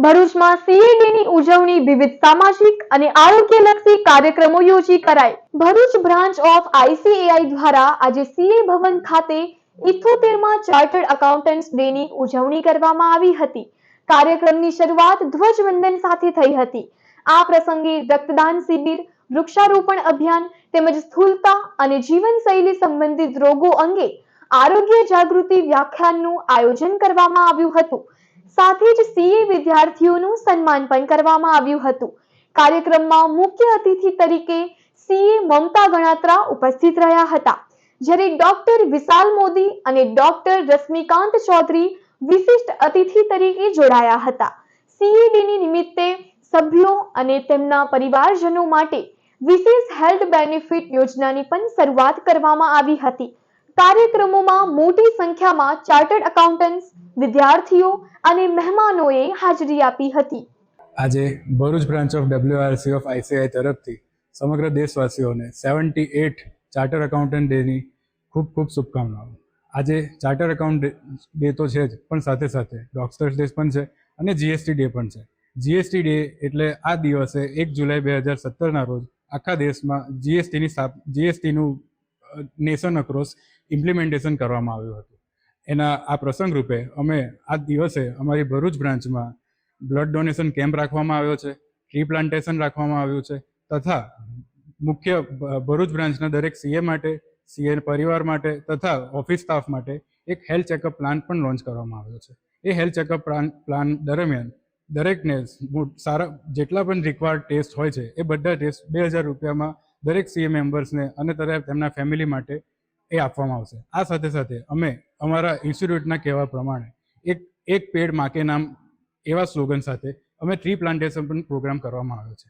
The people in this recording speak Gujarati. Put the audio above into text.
ભરૂચમાં સીએડીની ઉજવણી વિવિધ સામાજિક અને આરોગ્યલક્ષી કાર્યક્રમો યોજી કરાઈ। ભરૂચ બ્રાન્ચ ઓફ આઈસીએઆઈ દ્વારા આજે સીએ ભવન ખાતે 78માં ચાર્ટર્ડ એકાઉન્ટન્ટ્સ ડેની ઉજવણી કરવામાં આવી હતી। કાર્યક્રમની શરૂઆત ધ્વજવંદન સાથે થઈ હતી। આ પ્રસંગે રક્તદાન શિબિર, વૃક્ષારોપણ અભિયાન તેમજ સ્થૂળતા અને જીવનશૈલી સંબંધિત રોગો અંગે આરોગ્ય જાગૃતિ વ્યાખ્યાનનું આયોજન કરવામાં આવ્યું હતું। સાથે જ સીએ વિદ્યાર્થીઓનું સન્માન પણ કરવામાં આવ્યું હતું। કાર્યક્રમમાં મુખ્ય અતિથિ તરીકે સીએ મમતા ગણાત્રા ઉપસ્થિત રહ્યા હતા, જ્યારે ડોક્ટર વિશાલ મોદી અને ડોક્ટર રશ્મિકાંત ચૌધરી વિશિષ્ટ અતિથિ તરીકે જોડાયા હતા। સીએડીની નિમિત્તે સભ્યો અને તેમના પરિવારજનો માટે વિશેષ હેલ્થ બેનિફિટ યોજનાની પણ શરૂઆત કરવામાં આવી હતી। કાર્યક્રમોમાં મોટી સંખ્યામાં ચાર્ટર્ડ એકાઉન્ટન્ટ્સ, વિદ્યાર્થીઓ અને મહેમાનોએ હાજરી આપી હતી। આજે Bharuch branch of WRC of ICAI તરફથી સમગ્ર દેશવાસીઓને 78 ચાર્ટર્ડ એકાઉન્ટન્ટ ડેની ખૂબ ખૂબ શુભકામનાઓ। આજે ચાર્ટર્ડ એકાઉન્ટ ડે તો છે જ, પણ સાથે સાથે ડોક્ટર્સ ડે પણ છે અને જીએસટી ડે પણ છે। જીએસટી ડે એટલે આ દિવસે 1 જુલાઈ 2017ના રોજ આખા દેશમાં જીએસટીનું નેશન અક્રોસ ઇમ્પ્લિમેન્ટેશન કરવામાં આવ્યું હતું। એના આ પ્રસંગ રૂપે અમે આ દિવસે અમારી ભરૂચ બ્રાન્ચમાં બ્લડ ડોનેશન કેમ્પ રાખવામાં આવ્યો છે, ટ્રી પ્લાન્ટેશન રાખવામાં આવ્યું છે તથા મુખ્ય ભરૂચ બ્રાન્ચના દરેક સીએ માટે, સીએ પરિવાર માટે તથા ઓફિસ સ્ટાફ માટે એક હેલ્થ ચેકઅપ પ્લાન પણ લોન્ચ કરવામાં આવ્યો છે। એ હેલ્થ ચેકઅપ પ્લાન દરમિયાન દરેકને સારા જેટલા પણ રિક્વાયર્ડ ટેસ્ટ હોય છે એ બધા ટેસ્ટ 2000 રૂપિયામાં દરેક સીએ મેમ્બર્સને અને તેમના ફેમિલી માટે એ આપવામાં આવશે। આ સાથે સાથે અમે અમારા ઇન્સ્ટિટ્યૂટના કહેવા પ્રમાણે એક પેડ માં કે નામ એવા સ્લોગન સાથે અમે ટ્રી પ્લાન્ટેશન પણ પ્રોગ્રામ કરવામાં આવ્યો છે।